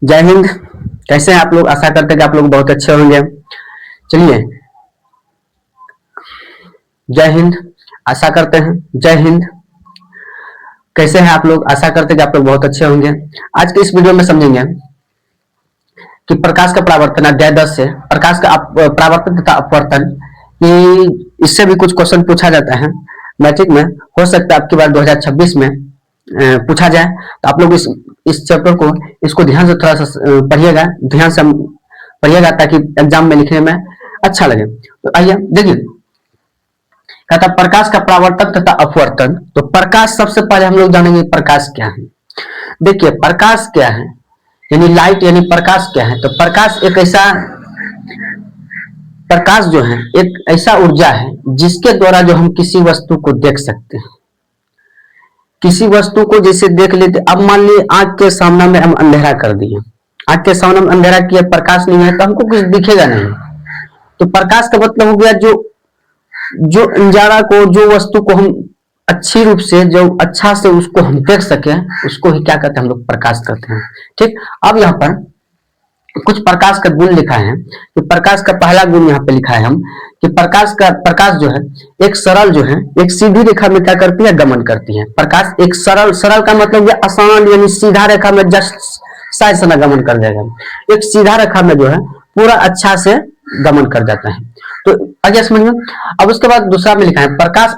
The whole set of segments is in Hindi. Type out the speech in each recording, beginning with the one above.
जय हिंद। कैसे हैं आप लोग? आशा करते हैं कि आप लोग बहुत अच्छे होंगे। चलिए, जय हिंद। आशा करते हैं। जय हिंद। कैसे हैं आप लोग? आशा करते हैं कि आप लोग बहुत अच्छे होंगे। आज के इस वीडियो में समझेंगे कि प्रकाश का परावर्तन अध्याय 10 से प्रकाश का परावर्तन तथा अपवर्तन की इससे भी कुछ क्वेश्चन पूछा जाता है मैट्रिक में। हो सकता है आपकी बार 2026 में पूछा जाए, तो आप लोग इस चैप्टर को इसको ध्यान से थोड़ा सा पढ़िएगा, ध्यान से पढ़िएगा ताकि एग्जाम में लिखने में अच्छा लगे। तो आइए देखिए, कहता प्रकाश का परावर्तन तथा अपवर्तन। तो प्रकाश सबसे पहले हम लोग जानेंगे प्रकाश क्या है। देखिए प्रकाश क्या है, यानी लाइट यानी प्रकाश क्या है। तो प्रकाश एक ऐसा प्रकाश जो है एक ऐसा ऊर्जा है जिसके द्वारा जो हम किसी वस्तु को देख सकते हैं। किसी वस्तु को जैसे देख लेते, अब मान लीजिए आंख के सामने में हम अंधेरा कर दिए, आंख के सामने में अंधेरा किया, प्रकाश नहीं है तो हमको कुछ दिखेगा नहीं। तो प्रकाश का मतलब हो गया जो जो अंजारा को, जो वस्तु को हम अच्छी रूप से, जो अच्छा से उसको हम देख सके, उसको ही क्या कहते हैं हम लोग प्रकाश कहते हैं। ठीक। अब यहाँ पर कुछ प्रकाश का गुण लिखा है कि प्रकाश का पहला गुण यहाँ पे लिखा है हम कि प्रकाश जो है एक सरल जो है एक सीधी रेखा में क्या करती है, गमन करती है। प्रकाश एक सरल का मतलब ये आसान यानी सीधा रेखा में जस्ट साइड से गमन कर जाएगा। एक सीधा रेखा में जो है पूरा अच्छा से गमन कर जाता है। तो आगे समझ में। अब उसके बाद दूसरा में लिखा है प्रकाश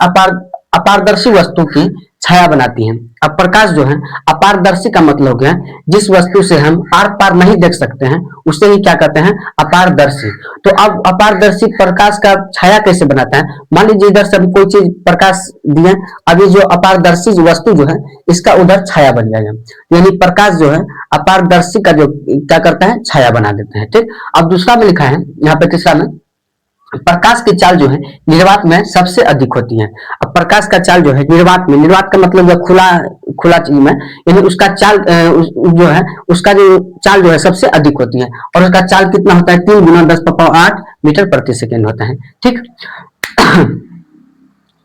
अपारदर्शी वस्तु की छाया बनाती है। अब प्रकाश जो है अपारदर्शी का मतलब हो गया जिस वस्तु से हम आर पार नहीं देख सकते हैं उसे ही क्या कहते हैं, अपारदर्शी। तो अब अपारदर्शी प्रकाश का छाया कैसे बनाता है? मान लीजिए इधर से हम कोई चीज प्रकाश दिए, अभी जो अपारदर्शी वस्तु जो है इसका उधर छाया बन जाएगा। यानी प्रकाश जो है अपारदर्शी का जो क्या करता है, छाया बना देता है। ठीक। अब दूसरा में लिखा है यहाँ पे तीसरा में प्रकाश की चाल जो है निर्वात में सबसे अधिक होती है। अब प्रकाश का चाल जो है निर्वात में, निर्वात का मतलब जो खुला चीज में, यानी उसका चाल जो है उसका जो चाल जो है सबसे अधिक होती है। और उसका चाल कितना होता है, 3 × 10⁸ मीटर प्रति सेकेंड होता है। ठीक।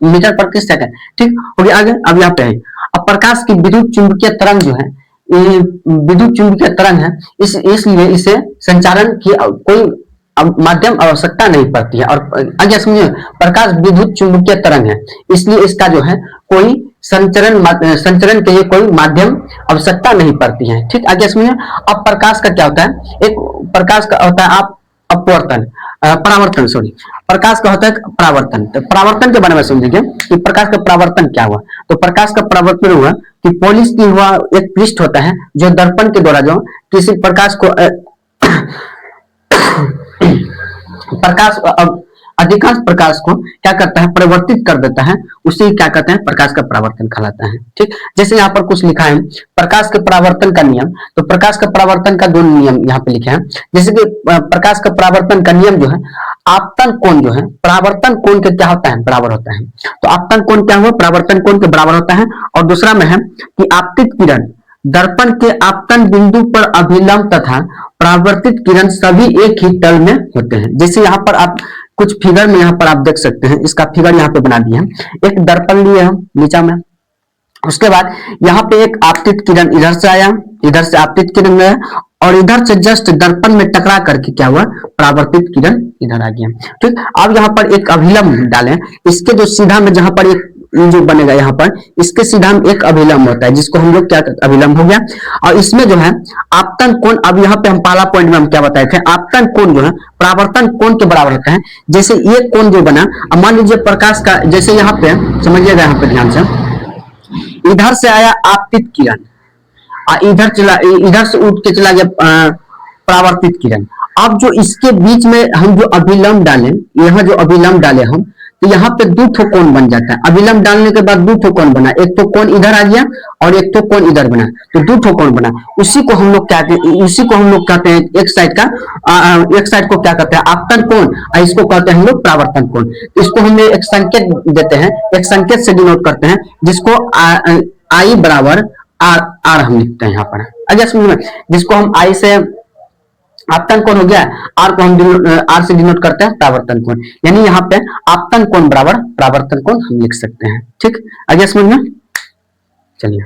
मीटर प्रति सेकेंड। ठीक हो गया। आगे अब यहाँ पे है अब प्रकाश की विद्युत चुंबकीय तरंग जो है, ये विद्युत चुंबकीय तरंग है, इसलिए इसे संचारण की कोई माध्यम आवश्यकता नहीं पड़ती है। और आगे समझिए प्रकाश विद्युत चुंबकीय तरंग है, इसलिए इसका जो है कोई संचरण के लिए कोई माध्यम आवश्यकता नहीं पड़ती है। ठीक। आगे समझिए। अब प्रकाश का क्या होता है, एक प्रकाश का होता है अपवर्तन, परावर्तन, सॉरी, प्रकाश का होता है परावर्तन। तो परावर्तन के बारे में समझिए कि प्रकाश का परावर्तन क्या हुआ। तो प्रकाश का परावर्तन हुआ कि पॉलिश की हुआ एक पृष्ठ होता है जो दर्पण के द्वारा जो किसी प्रकाश को अधिकांश प्रकाश को क्या करता है, परिवर्तित कर देता है, उसे क्या कहते हैं, प्रकाश का परावर्तन कहलाता है। ठीक। जैसे यहाँ पर कुछ लिखा है प्रकाश के परावर्तन का नियम। तो प्रकाश का परावर्तन का 2 नियम यहाँ पे लिखे हैं। जैसे कि प्रकाश का परावर्तन का नियम जो है, आपतन कोण जो है परावर्तन कोण के क्या होता है, बराबर होता है। तो आपतन कोण क्या हुआ, परावर्तन कोण के बराबर होता है। और दूसरा में है कि आपतित किरण दर्पण के आपतन बिंदु पर अभिलंब तथा परावर्तित किरण सभी एक ही तल में होते हैं। जैसे यहाँ पर आप कुछ फिगर में यहाँ पर आप देख सकते हैं, इसका फिगर यहाँ पे बना दिया है। एक दर्पण लिए हम नीचा में, उसके बाद यहाँ पे एक आपतित किरण इधर से आया, इधर से आपतित किरण गया और इधर से जस्ट दर्पण में टकरा करके क्या हुआ, परावर्तित किरण इधर आ गया। ठीक। अब यहाँ पर एक अभिलंब डालें, इसके जो सीधा में जहां पर एक जो बनेगा यहाँ पर, इसके सीधा में एक अभिलंब होता है जिसको हम लोग क्या कहते हैं, अभिलंब हो गया। और इसमें जो है आपतन कोण, अब यहाँ पे हम पहला पॉइंट में हम क्या बताए थे, आपतन कोण जो है परावर्तन कोण के बराबर होता है। जैसे ये कोण जो बना, अब मान लीजिए प्रकाश का, जैसे यहाँ पे समझिएगा, यहाँ पे ध्यान से, इधर से आया आपतित किरण, इधर से उठ के चला गया परावर्तित किरण। अब जो इसके बीच में हम जो अभिलंब डालें, यहाँ जो अभिलंब डाले हम, तो यहाँ पे 2 ठो कोण बन जाता है। अभिलंब डालने के बाद 2 ठो कोण बना, एक तो कोण इधर आ गया और एक तो कोण इधर बना, तो 2 ठो कोण बना। उसी को हम लोग कहते हैं, एक साइड का एक साइड को क्या कहते हैं, आपतन कोण, और इसको कहते हैं हम लोग परावर्तन कोण। इसको हम एक संकेत देते हैं, एक संकेत से डिनोट करते हैं, जिसको आई बराबर आर हम लिखते हैं यहाँ पर। अगर समझ में, जिसको हम आई से आपतन कोण हो गया, आर को हम आर से डिनोट करते हैं परावर्तन कोण। यानी यहाँ पे आपतन कोण बराबर परावर्तन कोण हम लिख सकते हैं। ठीक। आगे समझ में। चलिए